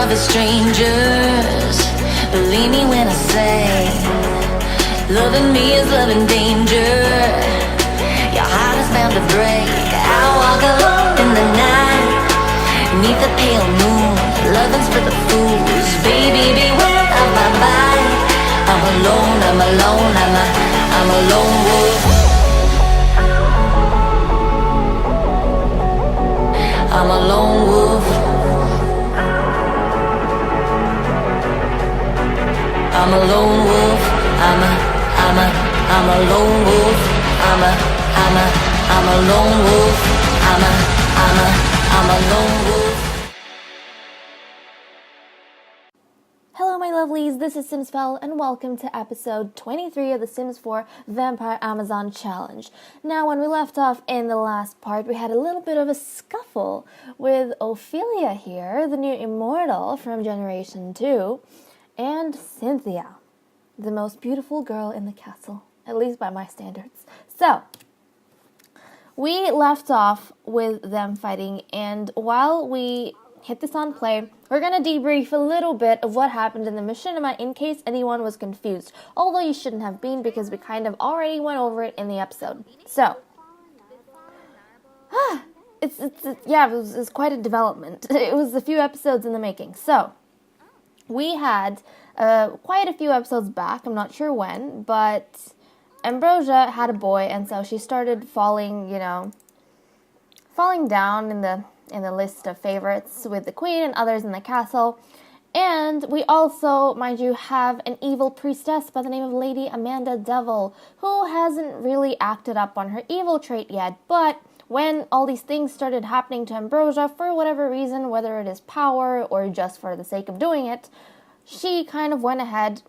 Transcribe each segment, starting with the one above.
love is strangers. Believe me when I say, loving me is loving danger. Your heart is bound to break. I walk alone in the night, beneath the pale moon. Loving's for the fools. Baby, beware of my bite. I'm alone, I'm alone, I'm a lone wolf. I'm a lone wolf. I'm a lone wolf. I'm a lone wolf. I'm a lone wolf. I'm a lone wolf. Hello my lovelies, this is SimsFell and welcome to episode 23 of the Sims 4 Vampire Amazon Challenge. Now when we left off in the last part, we had a little bit of a scuffle with Ophelia here, the new immortal from Generation 2, and Cynthia, the most beautiful girl in the castle, at least by my standards. So, we left off with them fighting, and while we hit this on play, we're going to debrief a little bit of what happened in the machinima in case anyone was confused. Although you shouldn't have been because we kind of already went over it in the episode. So, it was quite a development. It was a few episodes in the making. So, we had quite a few episodes back, I'm not sure when, but Ambrosia had a boy, and so she started falling down in the list of favorites with the queen and others in the castle. And we also, mind you, have an evil priestess by the name of Lady Amanda Devil, who hasn't really acted up on her evil trait yet, but when all these things started happening to Ambrosia, for whatever reason, whether it is power or just for the sake of doing it, she kind of went ahead,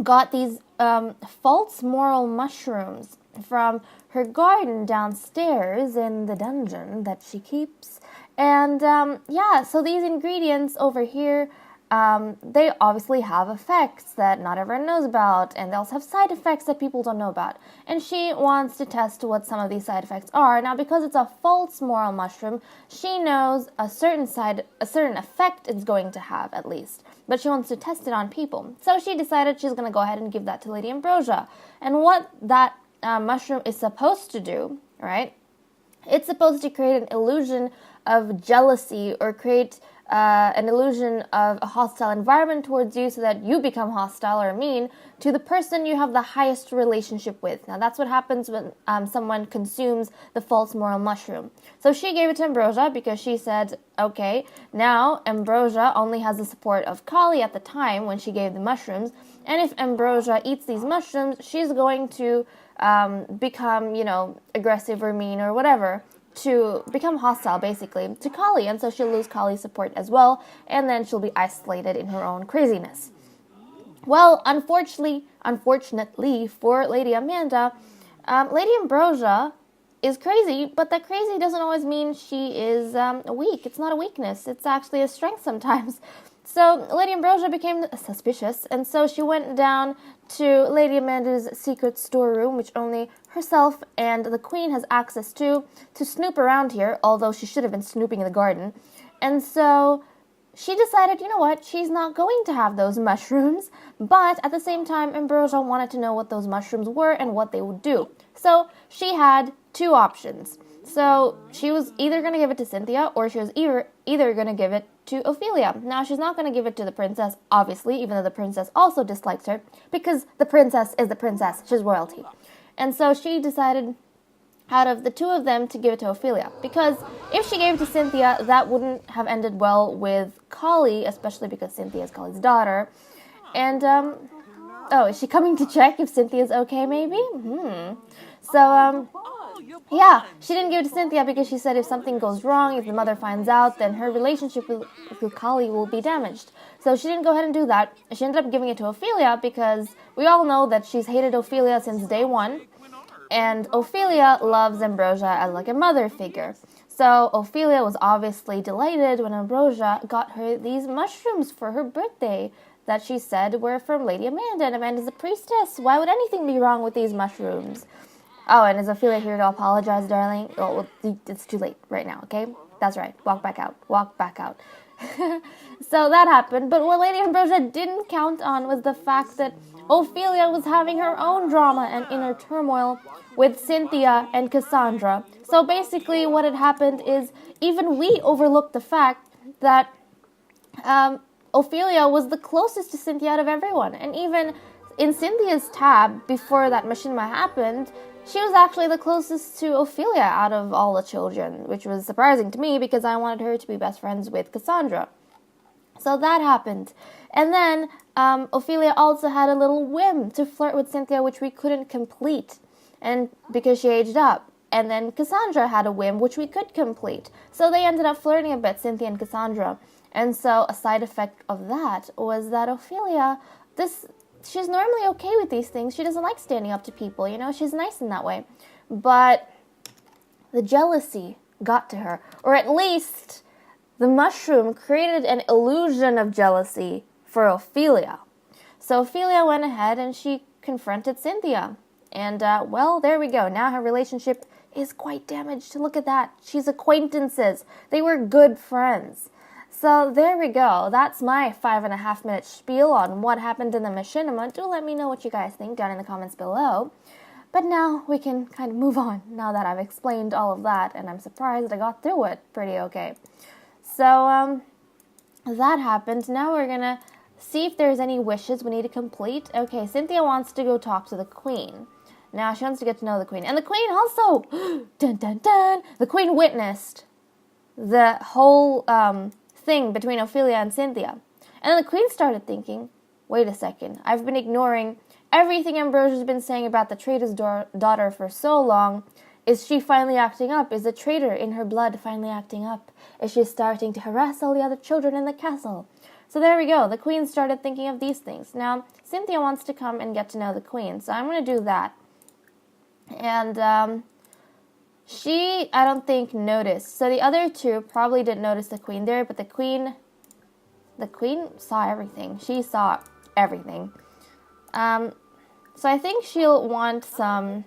got these false moral mushrooms from her garden downstairs in the dungeon that she keeps. And so these ingredients over here, they obviously have effects that not everyone knows about, and they also have side effects that people don't know about. And she wants to test what some of these side effects are. Now, because it's a false moral mushroom, she knows a certain effect it's going to have, at least. But she wants to test it on people. So she decided she's going to go ahead and give that to Lady Ambrosia. And what that mushroom is supposed to do, right? It's supposed to create an illusion of jealousy or create an illusion of a hostile environment towards you so that you become hostile or mean to the person you have the highest relationship with. Now, that's what happens when someone consumes the false moral mushroom. So she gave it to Ambrosia because she said, okay, now Ambrosia only has the support of Kali at the time when she gave the mushrooms, and if Ambrosia eats these mushrooms, she's going to become, aggressive or mean or whatever, to become hostile, basically, to Kali, and so she'll lose Kali's support as well, and then she'll be isolated in her own craziness. Well, unfortunately for Lady Amanda, Lady Ambrosia is crazy, but that crazy doesn't always mean she is weak. It's not a weakness. It's actually a strength sometimes. So Lady Ambrosia became suspicious, and so she went down to Lady Amanda's secret storeroom, which only herself and the queen has access to snoop around here, although she should have been snooping in the garden. And so she decided, you know what, she's not going to have those mushrooms, but at the same time, Ambrosia wanted to know what those mushrooms were and what they would do. So she had two options. So she was either going to give it to Cynthia, or she was either going to give it to Ophelia. Now, she's not going to give it to the princess, obviously, even though the princess also dislikes her, because the princess is the princess. She's royalty. And so she decided, out of the two of them, to give it to Ophelia. Because if she gave it to Cynthia, that wouldn't have ended well with Kali, especially because Cynthia is Kali's daughter. And, is she coming to check if Cynthia's okay, maybe? Yeah, she didn't give it to Cynthia because she said if something goes wrong, if the mother finds out, then her relationship with Kali will be damaged. So she didn't go ahead and do that. She ended up giving it to Ophelia because we all know that she's hated Ophelia since day one. And Ophelia loves Ambrosia as like a mother figure. So Ophelia was obviously delighted when Ambrosia got her these mushrooms for her birthday that she said were from Lady Amanda. And Amanda's a priestess. Why would anything be wrong with these mushrooms? Oh, and is Ophelia here to apologize, darling? Oh, well, it's too late right now, okay? That's right. Walk back out. Walk back out. So that happened, but what Lady Ambrosia didn't count on was the fact that Ophelia was having her own drama and inner turmoil with Cynthia and Cassandra. So basically what had happened is even we overlooked the fact that Ophelia was the closest to Cynthia out of everyone. And even in Cynthia's tab, before that machinima happened, she was actually the closest to Ophelia out of all the children, which was surprising to me because I wanted her to be best friends with Cassandra. So that happened. And then Ophelia also had a little whim to flirt with Cynthia, which we couldn't complete, and because she aged up. And then Cassandra had a whim, which we could complete. So they ended up flirting a bit, Cynthia and Cassandra. And so a side effect of that was that Ophelia, she's normally okay with these things. She doesn't like standing up to people, you know. She's nice in that way. But the jealousy got to her. Or at least the mushroom created an illusion of jealousy for Ophelia. So Ophelia went ahead and she confronted Cynthia. And, well, there we go. Now her relationship is quite damaged. Look at that. She's acquaintances. They were good friends. So there we go. That's my 5.5-minute spiel on what happened in the machinima. Do let me know what you guys think down in the comments below. But now we can kind of move on now that I've explained all of that, and I'm surprised I got through it pretty okay. So that happened. Now we're gonna see if there's any wishes we need to complete. Okay, Cynthia wants to go talk to the queen. Now she wants to get to know the queen. And the queen also, dun dun dun, the queen witnessed the whole thing between Ophelia and Cynthia. And then the queen started thinking, wait a second, I've been ignoring everything Ambrosia's been saying about the traitor's daughter for so long. Is she finally acting up? Is the traitor in her blood finally acting up? Is she starting to harass all the other children in the castle? So there we go. The queen started thinking of these things. Now, Cynthia wants to come and get to know the queen, so I'm going to do that. And she, I don't think, noticed. So the other two probably didn't notice the queen there, but the queen saw everything. She saw everything. So I think she'll want some,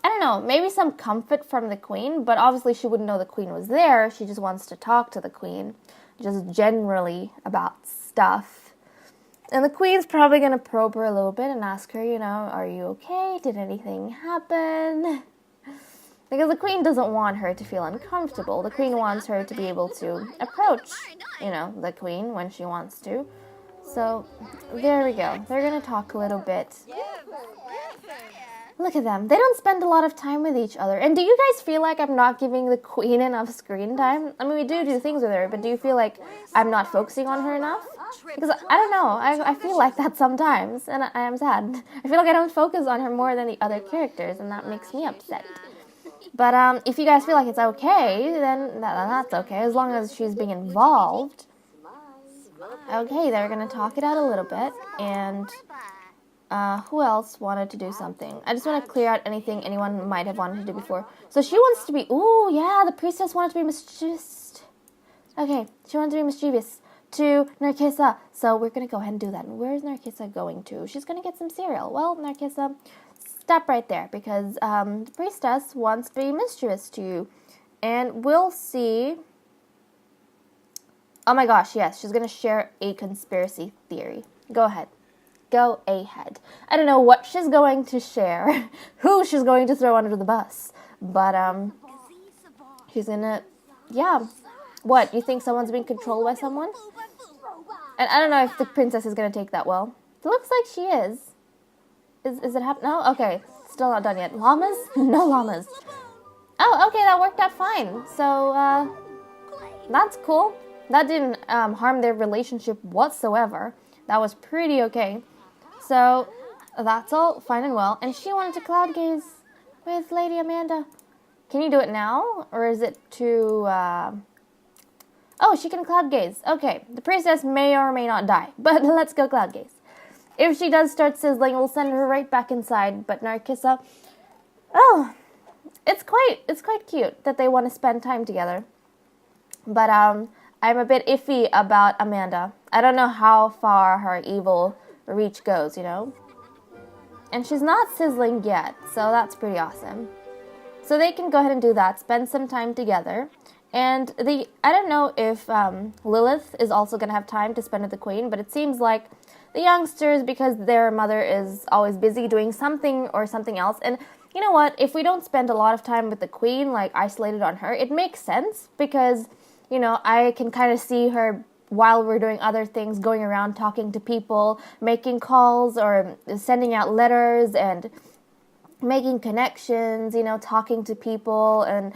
I don't know, maybe some comfort from the queen, but obviously she wouldn't know the queen was there. She just wants to talk to the queen, just generally about stuff. And the queen's probably going to probe her a little bit and ask her, you know, are you okay? Did anything happen? Because the queen doesn't want her to feel uncomfortable. The queen wants her to be able to approach, you know, the queen when she wants to. So, there we go. They're going to talk a little bit. Look at them. They don't spend a lot of time with each other. And do you guys feel like I'm not giving the queen enough screen time? I mean, we do things with her, but do you feel like I'm not focusing on her enough? Because, I don't know, I feel like that sometimes, and I am sad. I feel like I don't focus on her more than the other characters, and that makes me upset. But if you guys feel like it's okay, then that's okay, as long as she's being involved. Okay, they're going to talk it out a little bit, and who else wanted to do something? I just want to clear out anything anyone might have wanted to do before. So she wants to be, ooh, yeah, the priestess wanted to be mischievous. Okay, she wanted to be mischievous to Narcissa, so we're going to go ahead and do that. And where's Narcissa going to? She's going to get some cereal. Well, Narcissa, stop right there, because the priestess wants to be mischievous to you. And we'll see. Oh my gosh, yes, she's going to share a conspiracy theory. Go ahead. Go ahead. I don't know what she's going to share, who she's going to throw under the bus, but she's going to, yeah. What, you think someone's being controlled by someone? And I don't know if the princess is going to take that well. It looks like she is. Is it happening? No? Okay, still not done yet. Llamas? No llamas. Oh, okay, that worked out fine. So, that's cool. That didn't harm their relationship whatsoever. That was pretty okay. So, that's all fine and well. And she wanted to cloud gaze with Lady Amanda. Can you do it now? Or is it too, Oh, she can cloud gaze. Okay, the princess may or may not die. But let's go cloud gaze. If she does start sizzling, we'll send her right back inside. But Narcissa, oh, it's quite cute that they want to spend time together. But, I'm a bit iffy about Amanda. I don't know how far her evil reach goes, you know? And she's not sizzling yet, so that's pretty awesome. So they can go ahead and do that, spend some time together. And I don't know if Lilith is also going to have time to spend with the queen, but it seems like the youngsters, because their mother is always busy doing something or something else. And you know what? If we don't spend a lot of time with the queen, like isolated on her, it makes sense because, you know, I can kind of see her while we're doing other things, going around talking to people, making calls or sending out letters and making connections, you know, talking to people and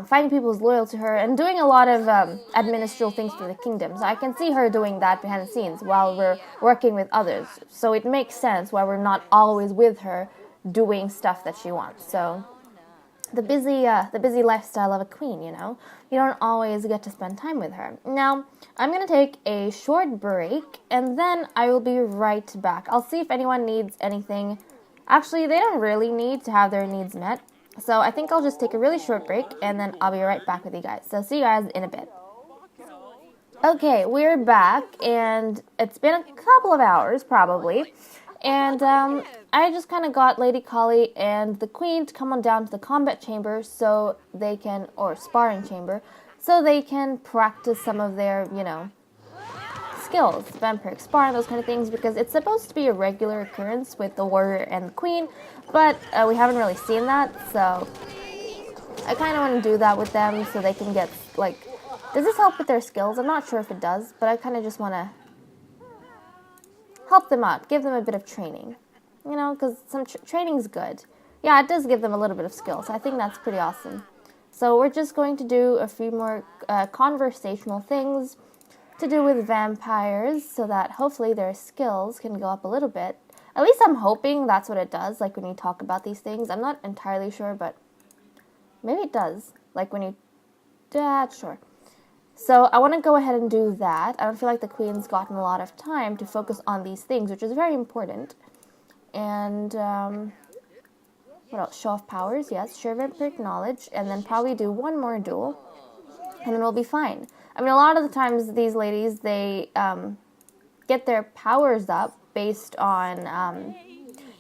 finding people who's loyal to her and doing a lot of administrative things for the kingdom. So I can see her doing that behind the scenes while we're working with others. So it makes sense why we're not always with her doing stuff that she wants. So the busy lifestyle of a queen, you know, you don't always get to spend time with her. Now, I'm going to take a short break and then I will be right back. I'll see if anyone needs anything. Actually, they don't really need to have their needs met. So I think I'll just take a really short break and then I'll be right back with you guys. So see you guys in a bit. Okay, we're back and it's been a couple of hours probably. And I just kind of got Lady Kali and the queen to come on down to the combat chamber so they can, or sparring chamber, so they can practice some of their, you know, skills, vampiric sparring, those kind of things, because it's supposed to be a regular occurrence with the warrior and the queen, but we haven't really seen that, so I kind of want to do that with them so they can get, like, does this help with their skills? I'm not sure if it does, but I kind of just want to help them out, give them a bit of training, you know, because some training's good. Yeah, it does give them a little bit of skill, so I think that's pretty awesome. So we're just going to do a few more conversational things to do with vampires so that hopefully their skills can go up a little bit. At least I'm hoping that's what it does, like when you talk about these things. I'm not entirely sure, but maybe it does. Like when you... Yeah, sure. So I want to go ahead and do that. I don't feel like the queen's gotten a lot of time to focus on these things, which is very important. And, what else? Show off powers, yes. Share vampiric knowledge, and then probably do one more duel, and then we'll be fine. I mean, a lot of the times these ladies, they get their powers up based on,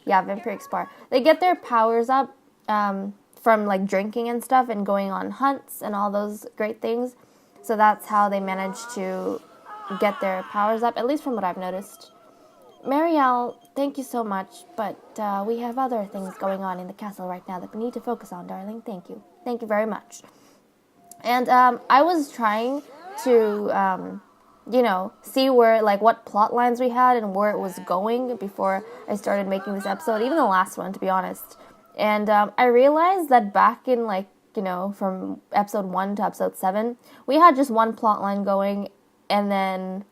vampiric spar. They get their powers up from, like, drinking and stuff and going on hunts and all those great things. So that's how they manage to get their powers up, at least from what I've noticed. Marielle, thank you so much, but we have other things going on in the castle right now that we need to focus on, darling. Thank you. Thank you very much. And I was trying to, see where, like, what plot lines we had and where it was going before I started making this episode, even the last one, to be honest. And I realized that back in, like, from episode 1 to episode 7, we had just one plot line going, and then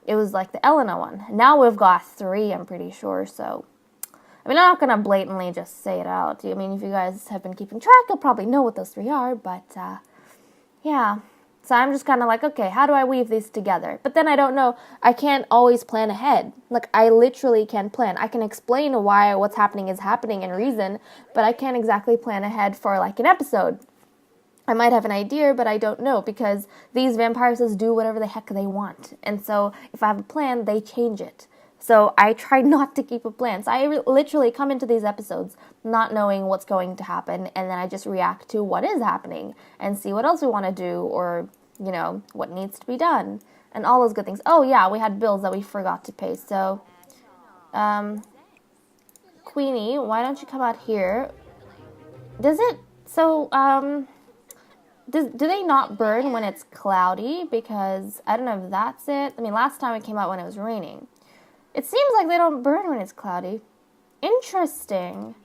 it was, like, the Elena one. Now we've got 3, I'm pretty sure, so... I mean, I'm not gonna blatantly just say it out. I mean, if you guys have been keeping track, you'll probably know what those 3 are, but, yeah. So I'm just kind of like, okay, how do I weave these together? But then I don't know. I can't always plan ahead. Like, I literally can't plan. I can explain why what's happening is happening and reason, but I can't exactly plan ahead for, like, an episode. I might have an idea, but I don't know, because these vampires do whatever the heck they want. And so if I have a plan, they change it. So I try not to keep a plan. So I literally come into these episodes not knowing what's going to happen, and then I just react to what is happening and see what else we want to do, or, what needs to be done, and all those good things. Oh yeah, we had bills that we forgot to pay. So, Queenie, why don't you come out here? Does it, so, do they not burn when it's cloudy? Because I don't know if that's it. I mean, last time it came out when it was raining. It seems like they don't burn when it's cloudy. Interesting.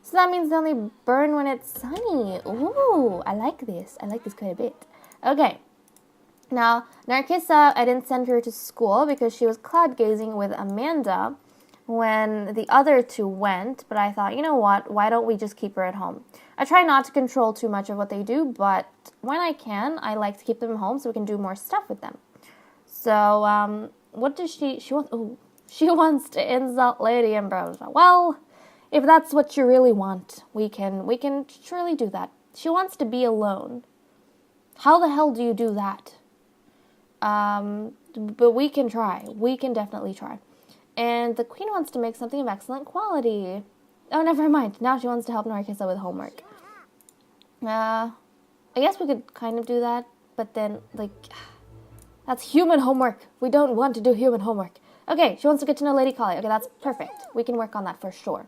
So that means they only burn when it's sunny. Ooh, I like this. I like this quite a bit. Okay. Now, Narcissa, I didn't send her to school because she was cloud gazing with Amanda when the other 2 went. But I thought, you know what? Why don't we just keep her at home? I try not to control too much of what they do, but when I can, I like to keep them home so we can do more stuff with them. So, what does she wants? Oh, she wants to insult Lady Ambrosia. Well, if that's what you really want, we can surely do that. She wants to be alone. How the hell do you do that? But we can try. We can definitely try. And the queen wants to make something of excellent quality. Oh, never mind. Now she wants to help Narcissa with homework. I guess we could kind of do that. But then, like, that's human homework. We don't want to do human homework. Okay, she wants to get to know Lady Kali. Okay, that's perfect. We can work on that for sure.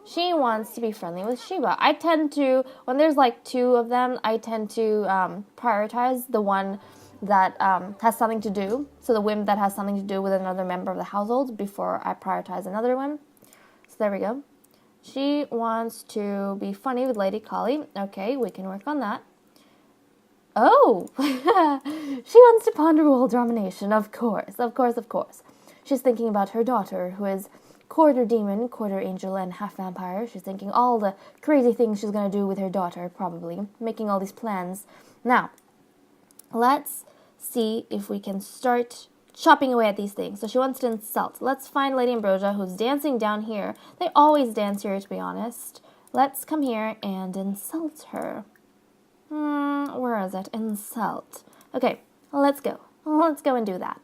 She wants to be friendly with Shiba. I tend to, when there's like two of them, I tend to prioritize the one that has something to do. So the whim that has something to do with another member of the household before I prioritize another one. So there we go. She wants to be funny with Lady Kali. Okay, we can work on that. Oh, she wants to ponder world domination. Of course. She's thinking about her daughter, who is quarter demon, quarter angel, and half vampire. She's thinking all the crazy things she's going to do with her daughter, probably. Making all these plans. Now, let's see if we can start chopping away at these things. So she wants to insult. Let's find Lady Ambrosia, who's dancing down here. They always dance here, to be honest. Let's come here and insult her. Where is it? Insult. Okay, let's go. Let's go and do that.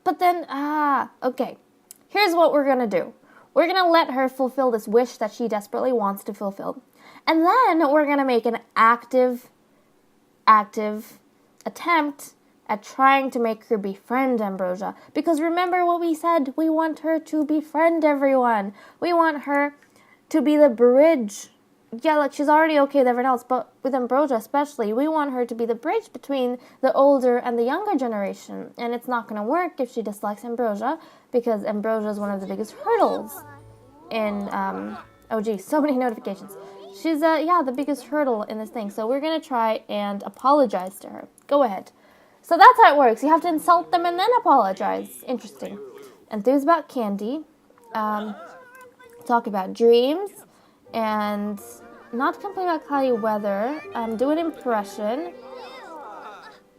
But then, okay. Here's what we're gonna do. We're gonna let her fulfill this wish that she desperately wants to fulfill. And then we're gonna make an active attempt at trying to make her befriend Ambrosia. Because remember what we said, we want her to befriend everyone. We want her to be the bridge. Yeah, like she's already okay with everyone else, but with Ambrosia especially, we want her to be the bridge between the older and the younger generation. And it's not going to work if she dislikes Ambrosia, because Ambrosia is one of the biggest hurdles in, oh geez, so many notifications. She's, the biggest hurdle in this thing. So we're going to try and apologize to her. Go ahead. So that's how it works. You have to insult them and then apologize. Interesting. Enthuse about candy. Talk about dreams. And not complain about cloudy weather. Do an impression.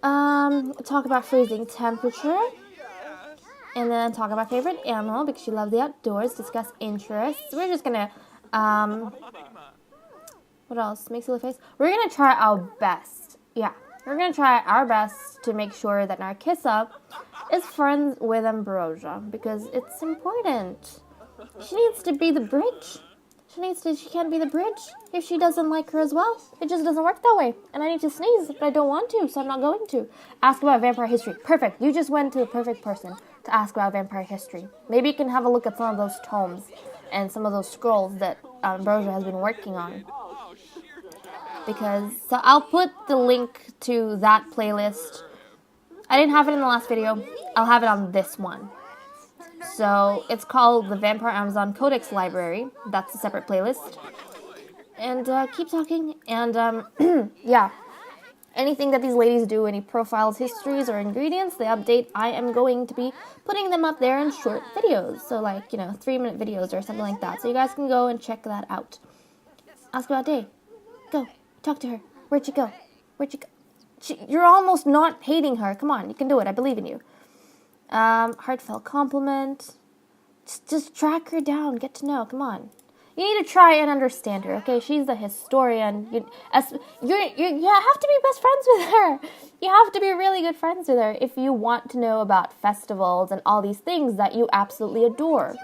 Talk about freezing temperature. And then talk about favorite animal because she loves the outdoors. Discuss interests. We're just gonna, what else? Make silly face. We're gonna try our best. Yeah, we're gonna try our best to make sure that Narcissa is friends with Ambrosia because it's important. She needs to be the bridge. She can't be the bridge if she doesn't like her as well. It just doesn't work that way. And I need to sneeze, but I don't want to, so I'm not going to. Ask about vampire history. Perfect. You just went to the perfect person to ask about vampire history. Maybe you can have a look at some of those tomes and some of those scrolls that Ambrosia has been working on. So I'll put the link to that playlist. I didn't have it in the last video. I'll have it on this one. So it's called the Vampire Amazon Codex Library. That's a separate playlist. And keep talking. And yeah, anything that these ladies do, any profiles, histories, or ingredients, they update. I am going to be putting them up there in short videos. So like, 3-minute videos or something like that. So you guys can go and check that out. Ask about Day. Go. Talk to her. Where'd you go? You're almost not hating her. Come on, you can do it. I believe in you. Heartfelt compliment. Just track her down. Get to know. Come on. You need to try and understand her, okay? She's a historian. You have to be best friends with her. You have to be really good friends with her if you want to know about festivals and all these things that you absolutely adore.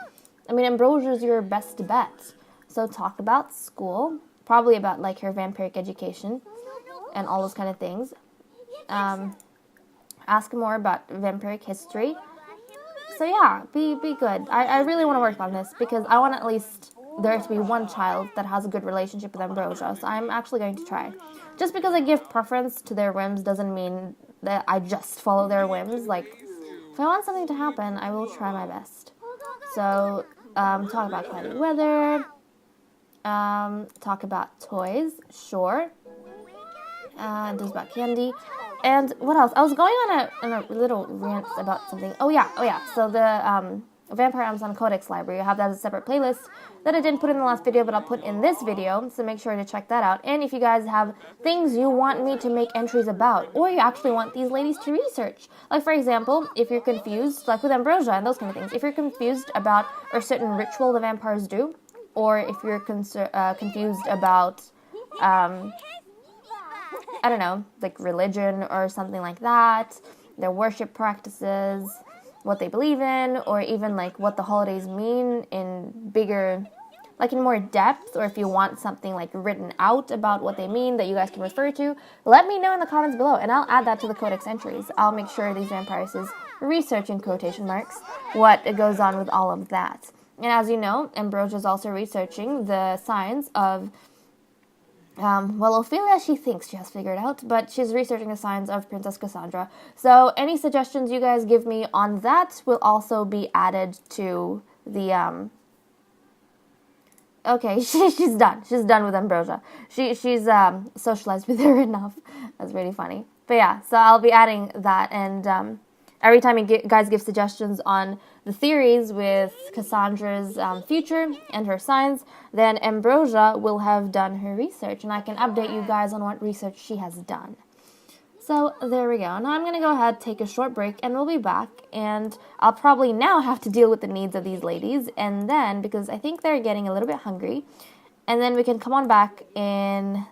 I mean, Ambrosia's your best bet. So talk about school. Probably about, like, her vampiric education and all those kind of things. Ask more about vampiric history. So yeah, be good. I really want to work on this because I want at least there to be one child that has a good relationship with Ambrosia. So I'm actually going to try. Just because I give preference to their whims doesn't mean that I just follow their whims. Like, if I want something to happen, I will try my best. So, talk about cloudy weather. Talk about toys. Sure. Just about candy. And what else? I was going on a little rant about something. Oh yeah. So the Vampire Amazon Codex Library, I have that as a separate playlist that I didn't put in the last video, but I'll put in this video, so make sure to check that out. And if you guys have things you want me to make entries about, or you actually want these ladies to research, like for example, if you're confused, like with Ambrosia and those kind of things, if you're confused about a certain ritual the vampires do, or if you're confused about I don't know, like religion or something like that, their worship practices, what they believe in, or even like what the holidays mean in bigger like in more depth, or if you want something like written out about what they mean that you guys can refer to, let me know in the comments below, and I'll add that to the codex entries. I'll make sure these vampires research in quotation marks what goes on with all of that. And as you know, Ambrosia is also researching the signs of, well, Ophelia, she thinks she has figured out, but she's researching the signs of Princess Cassandra. So any suggestions you guys give me on that will also be added to the, okay, she's done. She's done with Ambrosia. She's socialized with her enough. That's really funny. But yeah, so I'll be adding that, and every time you guys give suggestions on the theories with Cassandra's future and her signs, then Ambrosia will have done her research, and I can update you guys on what research she has done. So there we go. Now I'm going to go ahead, take a short break, and we'll be back, and I'll probably now have to deal with the needs of these ladies, and then, because I think they're getting a little bit hungry, and then we can come on back in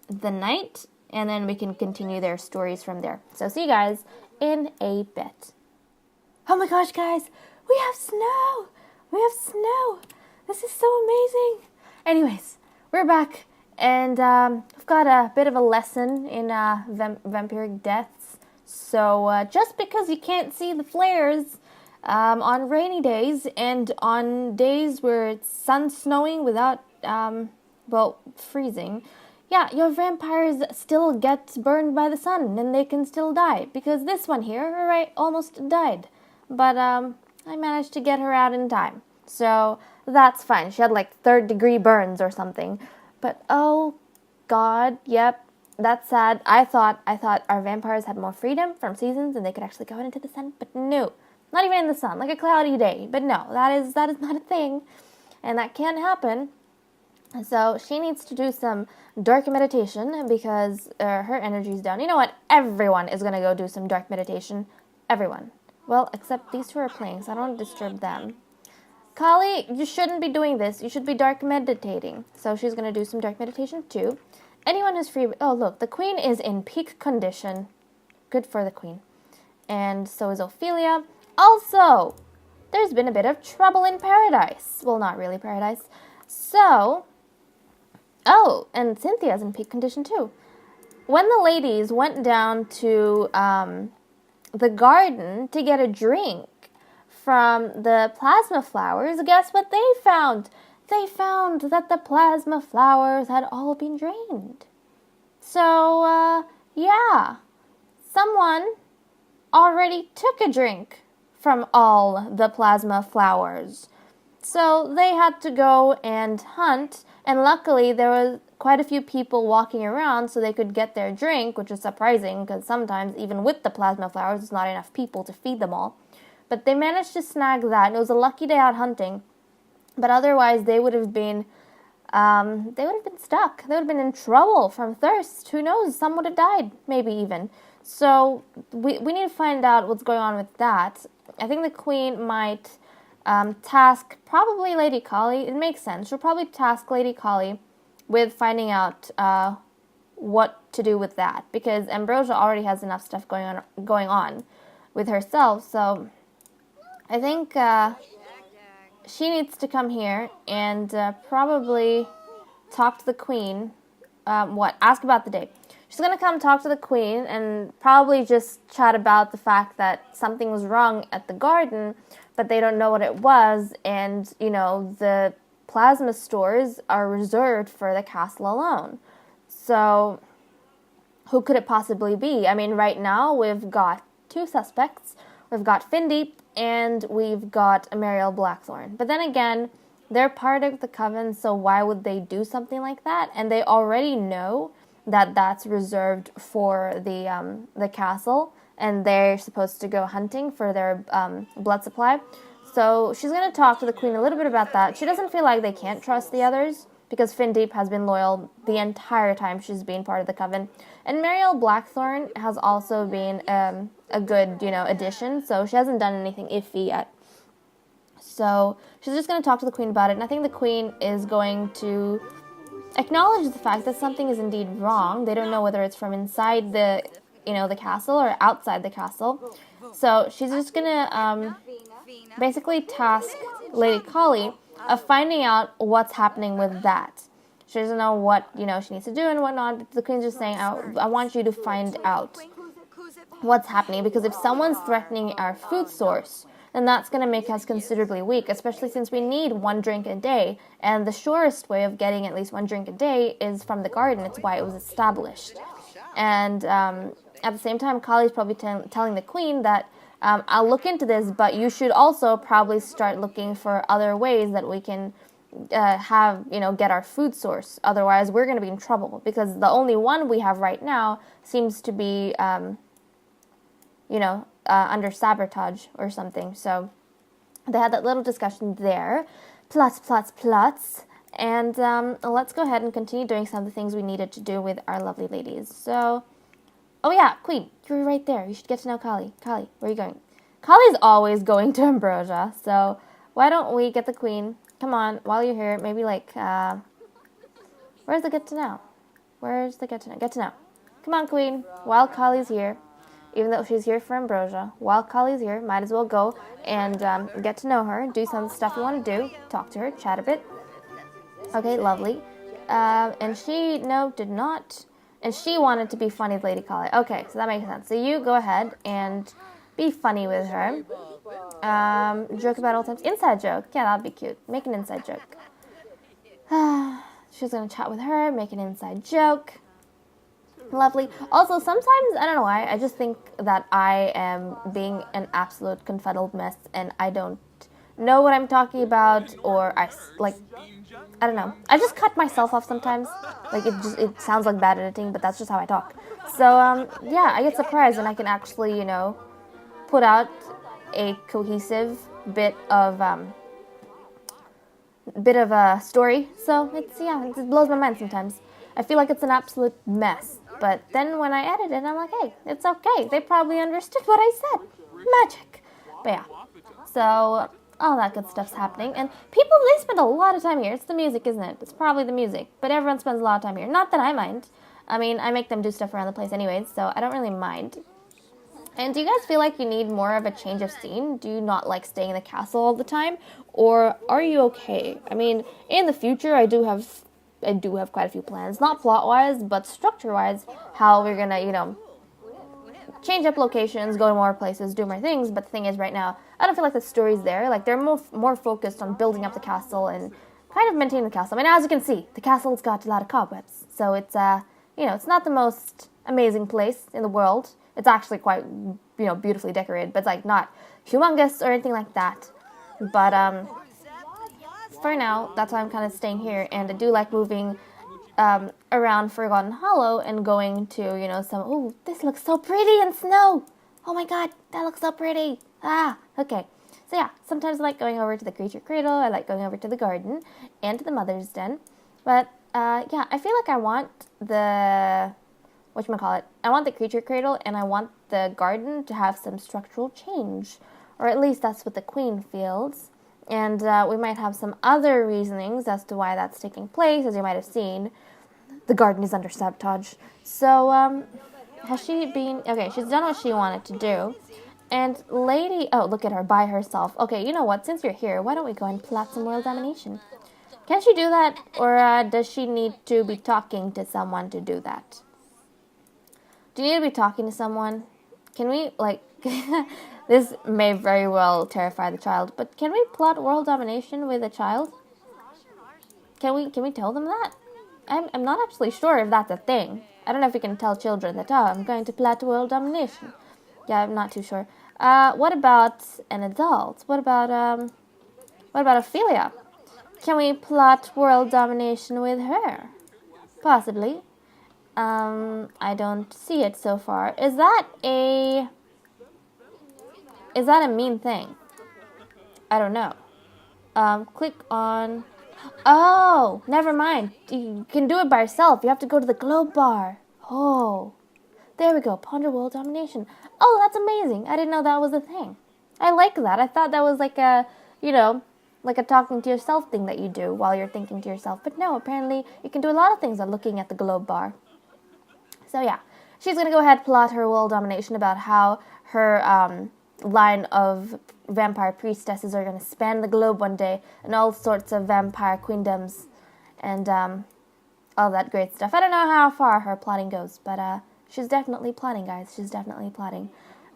the night, and then we can continue their stories from there. So see you guys in a bit. Oh my gosh, guys, we have snow! We have snow! This is so amazing! Anyways, we're back, and we've got a bit of a lesson in vampiric deaths. So just because you can't see the flares on rainy days and on days where it's sun snowing without, well, freezing, yeah, your vampires still get burned by the sun, and they can still die, because this one here, right, almost died. But I managed to get her out in time, so that's fine. She had like third-degree burns or something. But oh God, yep, that's sad. I thought our vampires had more freedom from seasons and they could actually go out into the sun, but no, not even in the sun, like a cloudy day. But no, that is not a thing, and that can't happen. So she needs to do some dark meditation because her energy's down. You know what? Everyone is gonna go do some dark meditation. Everyone. Well, except these two are playing, so I don't want to disturb them. Kali, you shouldn't be doing this. You should be dark meditating. So she's going to do some dark meditation too. Anyone who's free... Oh, look, the queen is in peak condition. Good for the queen. And so is Ophelia. Also, there's been a bit of trouble in paradise. Well, not really paradise. So... Oh, and Cynthia's in peak condition too. When the ladies went down to the garden to get a drink from the plasma flowers, guess what they found? They found that the plasma flowers had all been drained. So, yeah, someone already took a drink from all the plasma flowers. So they had to go and hunt, and luckily there was quite a few people walking around so they could get their drink, which is surprising because sometimes even with the plasma flowers, there's not enough people to feed them all. But they managed to snag that, and it was a lucky day out hunting. But otherwise, they would have been stuck. They would have been in trouble from thirst. Who knows? Some would have died, maybe even. So we need to find out what's going on with that. I think the queen might task probably Lady Kali. It makes sense. She'll probably task Lady Kali with finding out what to do with that, because Ambrosia already has enough stuff going on with herself. So I think she needs to come here and probably talk to the queen. Ask about the day. She's going to come talk to the queen and probably just chat about the fact that something was wrong at the garden, but they don't know what it was, and, you know, the plasma stores are reserved for the castle alone. So who could it possibly be? I mean, right now we've got two suspects. We've got Findeep and we've got Mariel Blackthorn. But then again, they're part of the coven, so why would they do something like that? And they already know that that's reserved for the castle, and they're supposed to go hunting for their blood supply. So she's going to talk to the queen a little bit about that. She doesn't feel like they can't trust the others, because Findeep has been loyal the entire time she's been part of the coven. And Mariel Blackthorn has also been a good, addition, so she hasn't done anything iffy yet. So she's just going to talk to the queen about it, and I think the queen is going to acknowledge the fact that something is indeed wrong. They don't know whether it's from inside the castle or outside the castle. So she's just going to basically task Lady Kali of finding out what's happening with that. She doesn't know what, she needs to do and whatnot, but the queen's just saying, I want you to find out what's happening, because if someone's threatening our food source, then that's going to make us considerably weak, especially since we need 1 drink a day, and the surest way of getting at least 1 drink a day is from the garden. It's why it was established. And at the same time, Kali's probably telling the queen that I'll look into this, but you should also probably start looking for other ways that we can get our food source. Otherwise, we're going to be in trouble, because the only one we have right now seems to be, under sabotage or something. So they had that little discussion there. Plus. And let's go ahead and continue doing some of the things we needed to do with our lovely ladies. So, oh yeah, Queen, you're right there. You should get to know Kali. Kali, where are you going? Kali's always going to Ambrosia, so why don't we get the Queen? Come on, while you're here, maybe where's the get to know? Where's the get to know? Get to know. Come on, Queen, while Kali's here. Even though she's here for Ambrosia, while Kali's here, might as well go and get to know her, do some stuff you want to do, talk to her, chat a bit. Okay, lovely. And she, did not. And she wanted to be funny with Lady Kali. Okay, so that makes sense. So you go ahead and be funny with her. Joke about old times. Inside joke. Yeah, that'd be cute. Make an inside joke. She's going to chat with her, make an inside joke. Lovely. Also, sometimes, I don't know why, I just think that I am being an absolute confuddled mess and I don't know what I'm talking about, or I don't know. I just cut myself off sometimes. It sounds like bad editing, but that's just how I talk. So, yeah, I get surprised when I can actually, put out a cohesive bit of a story. So, it blows my mind sometimes. I feel like it's an absolute mess. But then when I edit it, I'm like, hey, it's okay. They probably understood what I said. Magic. But yeah. So, all that good stuff's happening. And people, they spend a lot of time here. It's the music, isn't it? It's probably the music. But everyone spends a lot of time here. Not that I mind. I mean, I make them do stuff around the place anyways, so I don't really mind. And do you guys feel like you need more of a change of scene? Do you not like staying in the castle all the time? Or are you okay? I mean, in the future, I do have quite a few plans. Not plot-wise, but structure-wise, how we're gonna, change up locations, go to more places, do more things. But the thing is, right now, I don't feel like the story's there. Like, they're more focused on building up the castle and kind of maintaining the castle. I mean, as you can see, the castle's got a lot of cobwebs. So it's, it's not the most amazing place in the world. It's actually quite, beautifully decorated, but it's, not humongous or anything like that. But, for now, that's why I'm kind of staying here, and I do like moving around Forgotten Hollow and going to, ooh, this looks so pretty in snow. Oh my god, that looks so pretty. Okay. So yeah, sometimes I like going over to the creature cradle, I like going over to the garden, and to the mother's den. But, yeah, I feel like I want the, I want the creature cradle and I want the garden to have some structural change. Or at least that's what the queen feels. And we might have some other reasonings as to why that's taking place, as you might have seen. The garden is under sabotage. So, has she been... Okay, she's done what she wanted to do. And Lady... Oh, look at her, by herself. Okay, you know what? Since you're here, why don't we go and plot some world domination? Can she do that? Or does she need to be talking to someone to do that? Do you need to be talking to someone? Can we, this may very well terrify the child, but can we plot world domination with a child? Can we tell them that? I'm not actually sure if that's a thing. I don't know if we can tell children that, I'm going to plot world domination. Yeah, I'm not too sure. What about an adult? What about Ophelia? Can we plot world domination with her? Possibly. I don't see it so far. Is that a mean thing? I don't know. Click on... Oh, never mind. You can do it by yourself. You have to go to the globe bar. Oh, there we go. Ponder world domination. Oh, that's amazing. I didn't know that was a thing. I like that. I thought that was like a, like a talking to yourself thing that you do while you're thinking to yourself. But no, apparently you can do a lot of things while looking at the globe bar. So yeah, she's going to go ahead and plot her world domination about how her line of, vampire priestesses are going to span the globe one day, and all sorts of vampire queendoms, and all that great stuff. I don't know how far her plotting goes, but she's definitely plotting, guys. She's definitely plotting.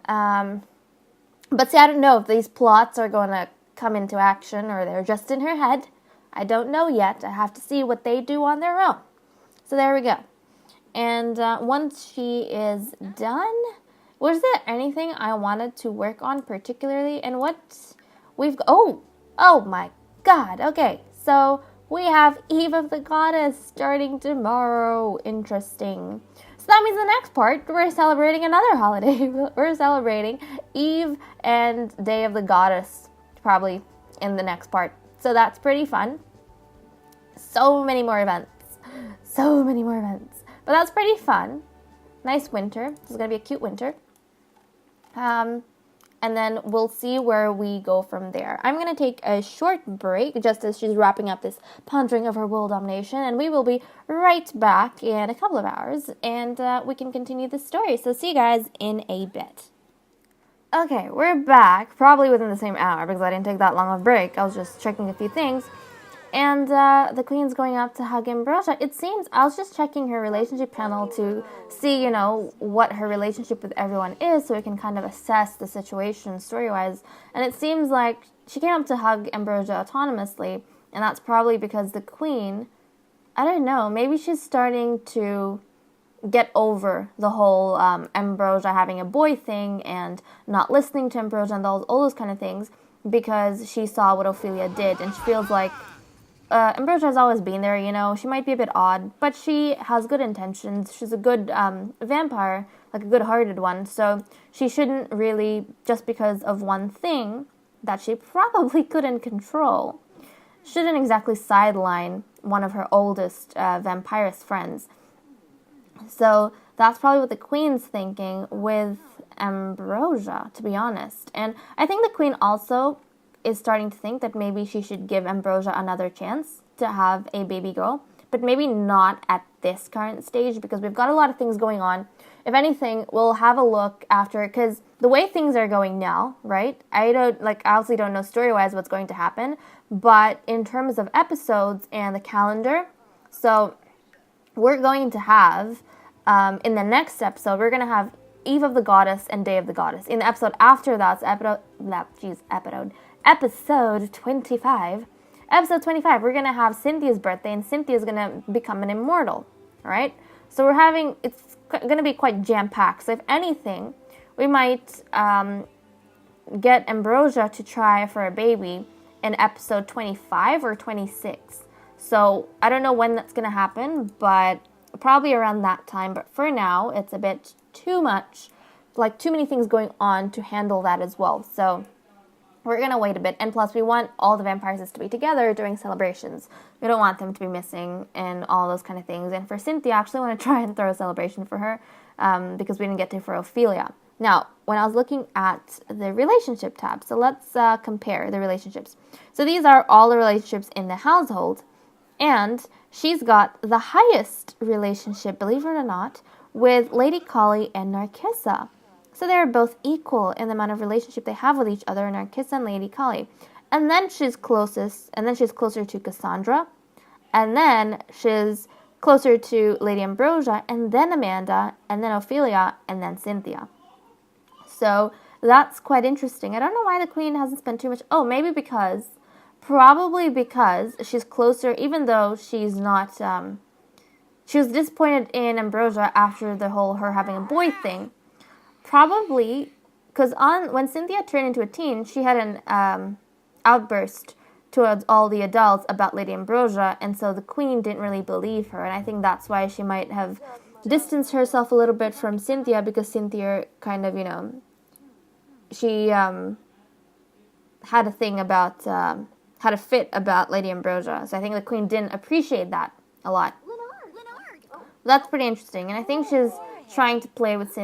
But see, I don't know if these plots are going to come into action or they're just in her head. I don't know yet. I have to see what they do on their own. So there we go. And once she is done, was there anything I wanted to work on particularly? And what we've... Oh my God. Okay, so we have Eve of the Goddess starting tomorrow. Interesting. So that means the next part, we're celebrating another holiday. We're celebrating Eve and Day of the Goddess, probably in the next part. So that's pretty fun. So many more events. So many more events. But that's pretty fun. Nice winter. This is going to be a cute winter. And then we'll see where we go from there. I'm going to take a short break just as she's wrapping up this pondering of her world domination, and we will be right back in a couple of hours, and we can continue the story. So see you guys in a bit. Okay, we're back, probably within the same hour because I didn't take that long of a break. I was just checking a few things. And the queen's going up to hug Ambrosia. It seems, I was just checking her relationship panel to see, what her relationship with everyone is so we can kind of assess the situation story-wise. And it seems like she came up to hug Ambrosia autonomously, and that's probably because the queen, I don't know, maybe she's starting to get over the whole Ambrosia having a boy thing and not listening to Ambrosia and all those kind of things because she saw what Ophelia did, and she feels like Ambrosia has always been there, She might be a bit odd, but she has good intentions. She's a good vampire, like a good-hearted one. So she shouldn't really, just because of one thing that she probably couldn't control, shouldn't exactly sideline one of her oldest vampirist friends. So that's probably what the queen's thinking with Ambrosia, to be honest. And I think the queen also is starting to think that maybe she should give Ambrosia another chance to have a baby girl, but maybe not at this current stage because we've got a lot of things going on. If anything, we'll have a look after, because the way things are going now, right? I obviously don't know story-wise what's going to happen, but in terms of episodes and the calendar, so we're going to have, in the next episode, we're going to have Eve of the Goddess and Day of the Goddess. In the episode after that, episode 25. Episode 25, we're going to have Cynthia's birthday, and Cynthia's going to become an immortal, right? So it's going to be quite jam-packed. So if anything, we might get Ambrosia to try for a baby in episode 25 or 26. So I don't know when that's going to happen, but probably around that time. But for now, it's a bit too much, like too many things going on to handle that as well. So we're going to wait a bit, and plus we want all the vampires to be together during celebrations. We don't want them to be missing and all those kind of things. And for Cynthia, I actually want to try and throw a celebration for her because we didn't get to for Ophelia. Now, when I was looking at the relationship tab, so let's compare the relationships. So these are all the relationships in the household, and she's got the highest relationship, believe it or not, with Lady Kali and Narcissa. So they're both equal in the amount of relationship they have with each other, Narcissa and Lady Kali. And then she's closer to Cassandra, and then she's closer to Lady Ambrosia, and then Amanda, and then Ophelia, and then Cynthia. So that's quite interesting. I don't know why the queen hasn't spent too much. Oh, probably because she's closer, even though she's not, she was disappointed in Ambrosia after the whole her having a boy thing. Probably because when Cynthia turned into a teen, she had an outburst towards all the adults about Lady Ambrosia, and so the queen didn't really believe her, and I think that's why she might have distanced herself a little bit from Cynthia, because Cynthia kind of, she had a thing about, had a fit about Lady Ambrosia, so I think the queen didn't appreciate that a lot. That's pretty interesting, and I think she's trying to play with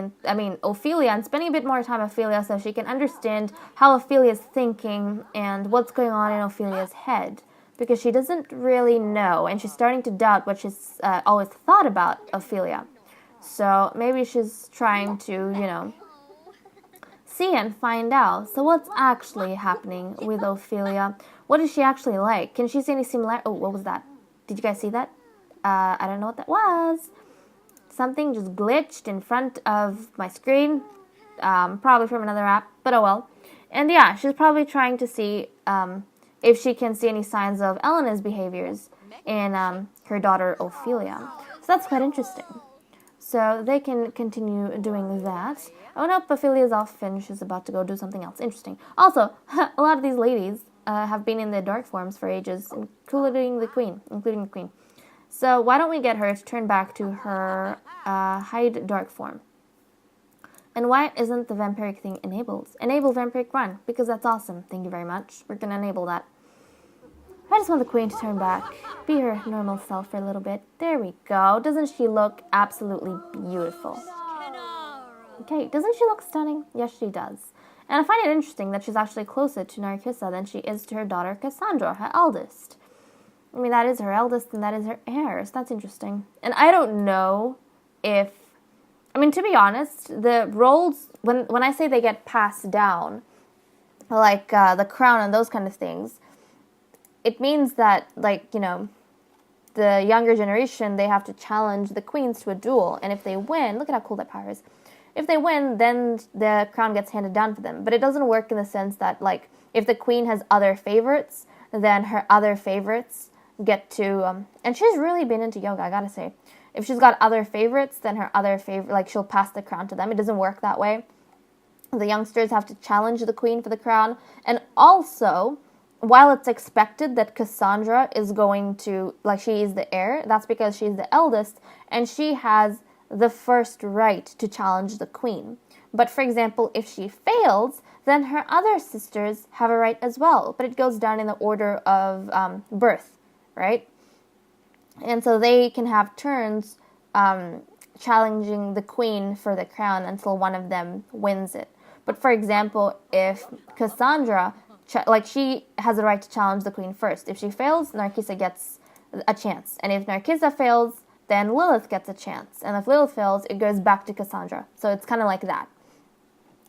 Ophelia, and spending a bit more time with Ophelia so she can understand how Ophelia's thinking and what's going on in Ophelia's head, because she doesn't really know, and she's starting to doubt what she's always thought about Ophelia. So maybe she's trying to, see and find out. So what's actually happening with Ophelia? What is she actually like? Can she see any similar? Oh, what was that? Did you guys see that? I don't know what that was. Something just glitched in front of my screen. Probably from another app, but oh well. And yeah, she's probably trying to see if she can see any signs of Elena's behaviors in her daughter Ophelia. So that's quite interesting. So they can continue doing that. Oh no, Ophelia's off and she's about to go do something else. Interesting. Also, a lot of these ladies have been in the dark forms for ages, including the queen. So why don't we get her to turn back to her hide dark form? And why isn't the vampiric thing enabled? Enable vampiric run, because that's awesome. Thank you very much. We're going to enable that. I just want the queen to turn back, be her normal self for a little bit. There we go. Doesn't she look absolutely beautiful? Okay, doesn't she look stunning? Yes, she does. And I find it interesting that she's actually closer to Narcissa than she is to her daughter Cassandra, her eldest. I mean, that is her eldest and that is her heir, so that's interesting. And I don't know if... I mean, to be honest, the roles, when I say they get passed down, like the crown and those kind of things, it means that, like, you know, the younger generation, they have to challenge the queens to a duel. And if they win, look at how cool that power is. If they win, then the crown gets handed down to them. But it doesn't work in the sense that, like, if the queen has other favorites, then her other favorites get to... and she's really been into yoga, I gotta say. If she's got other favorites, then her other favorite, like, she'll pass the crown to them. It doesn't work that way. The youngsters have to challenge the queen for the crown. And also, while it's expected that Cassandra is going to, like, she is the heir, that's because she's the eldest, and she has the first right to challenge the queen. But, for example, if she fails, then her other sisters have a right as well. But it goes down in the order of birth, right? And so they can have turns challenging the queen for the crown until one of them wins it. But for example, if Cassandra, she has the right to challenge the queen first. If she fails, Narcissa gets a chance. And if Narcissa fails, then Lilith gets a chance. And if Lilith fails, it goes back to Cassandra. So it's kind of like that.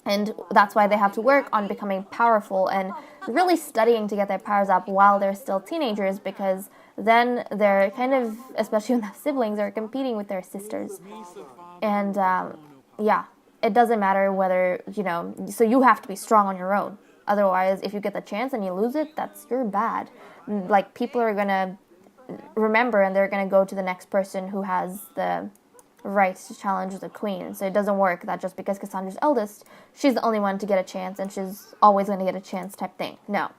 And that's why they have to work on becoming powerful and really studying to get their powers up while they're still teenagers, because then they're kind of, especially when they have siblings, they're competing with their sisters. And, yeah, it doesn't matter whether, you know, so you have to be strong on your own. Otherwise, if you get the chance and you lose it, you're bad. Like, people are going to remember and they're going to go to the next person who has the right to challenge the queen. So it doesn't work that just because Cassandra's eldest, she's the only one to get a chance and she's always going to get a chance type thing. No.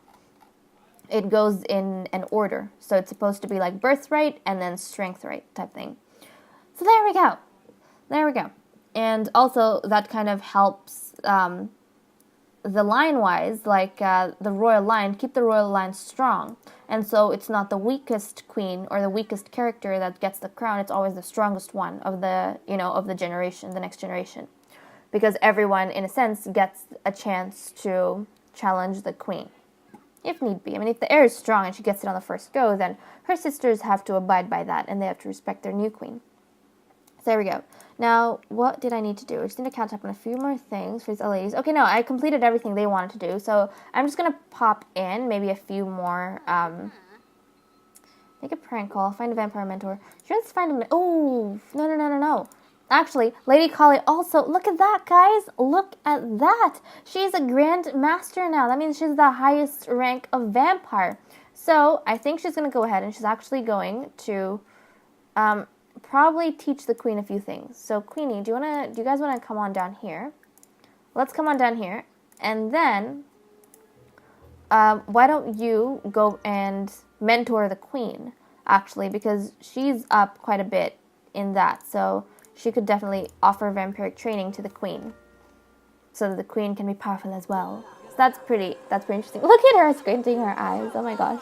It goes in an order. So it's supposed to be like birthright and then strength right type thing. So there we go. There we go. And also that kind of helps the line-wise, like the royal line, keep the royal line strong. And so it's not the weakest queen or the weakest character that gets the crown. It's always the strongest one of the, you know, of the generation, the next generation. Because everyone, in a sense, gets a chance to challenge the queen, if need be. I mean, if the heir is strong and she gets it on the first go, then her sisters have to abide by that and they have to respect their new queen. So there we go. Now, what did I need to do? I just need to catch up on a few more things for these ladies. Okay, no, I completed everything they wanted to do, so I'm just going to pop in maybe a few more, make a prank call, find a vampire mentor. Let's find a, oh, no. Actually, Lady Kali also, look at that, guys. Look at that. She's a Grand Master now. That means she's the highest rank of vampire. So, I think she's going to go ahead and she's actually going to, probably teach the queen a few things. So, Queenie, do you guys want to come on down here? Let's come on down here. And then, why don't you go and mentor the queen, actually, because she's up quite a bit in that. So, she could definitely offer vampiric training to the queen, so that the queen can be powerful as well. So that's pretty interesting. Look at her squinting her eyes. Oh my gosh.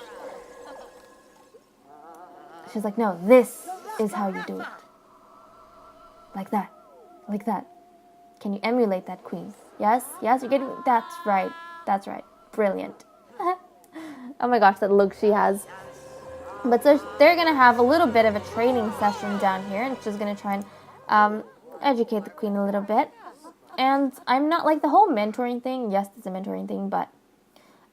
She's like, no, this is how you do it. Like that. Like that. Can you emulate that, queen? Yes? Yes, you're getting... That's right. That's right. Brilliant. Oh my gosh, that look she has. But so they're going to have a little bit of a training session down here, and she's going to try and educate the queen a little bit. And I'm not like the whole mentoring thing. Yes, it's a mentoring thing, but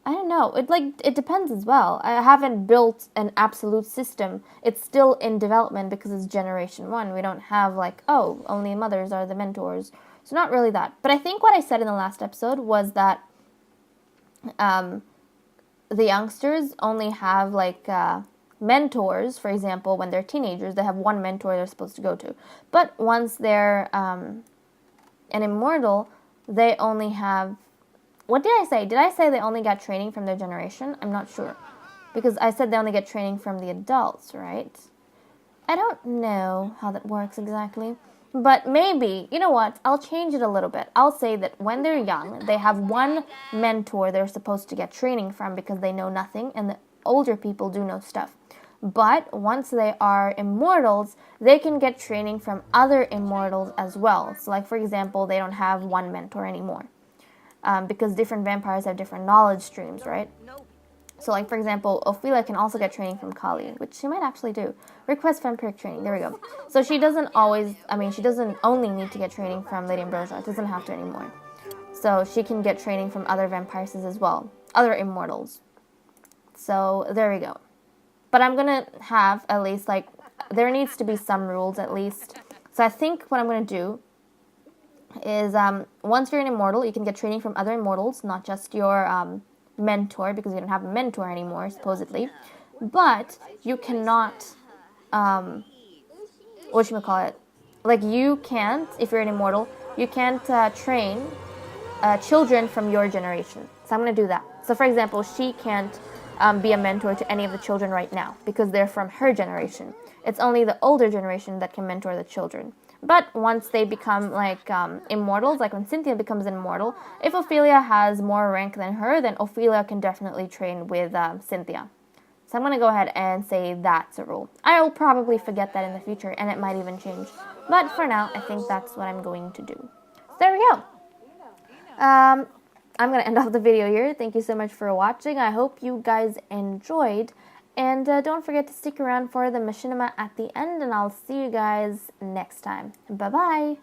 I don't know. It depends as well. I haven't built an absolute system. It's still in development because it's Generation 1. We don't have like, oh, only mothers are the mentors. So not really that. But I think what I said in the last episode was that the youngsters only have like mentors. For example, when they're teenagers, they have one mentor they're supposed to go to. But once they're an immortal, they only have... What did I say? Did I say they only got training from their generation? I'm not sure. Because I said they only get training from the adults, right? I don't know how that works exactly. But maybe, you know what? I'll change it a little bit. I'll say that when they're young, they have one mentor they're supposed to get training from because they know nothing, and the older people do know stuff. But once they are immortals, they can get training from other immortals as well. So like, for example, they don't have one mentor anymore. Because different vampires have different knowledge streams, right? So like, for example, Ophelia can also get training from Kali, which she might actually do. Request vampiric training, there we go. So she doesn't always, she doesn't only need to get training from Lady Ambrosia. It doesn't have to anymore. So she can get training from other vampires as well. Other immortals. So there we go. But I'm going to have at least, like, there needs to be some rules at least. So I think what I'm going to do is once you're an immortal, you can get training from other immortals, not just your mentor, because you don't have a mentor anymore, supposedly. But you cannot, whatchamacallit, like you can't, if you're an immortal, you can't train children from your generation. So I'm going to do that. So for example, she can't be a mentor to any of the children right now, because they're from her generation. It's only the older generation that can mentor the children. But once they become like immortals, like when Cynthia becomes an immortal, if Ophelia has more rank than her, then Ophelia can definitely train with Cynthia. So I'm going to go ahead and say that's a rule. I will probably forget that in the future, and it might even change. But for now, I think that's what I'm going to do. So there we go. I'm going to end off the video here. Thank you so much for watching. I hope you guys enjoyed. And don't forget to stick around for the machinima at the end, and I'll see you guys next time. Bye-bye!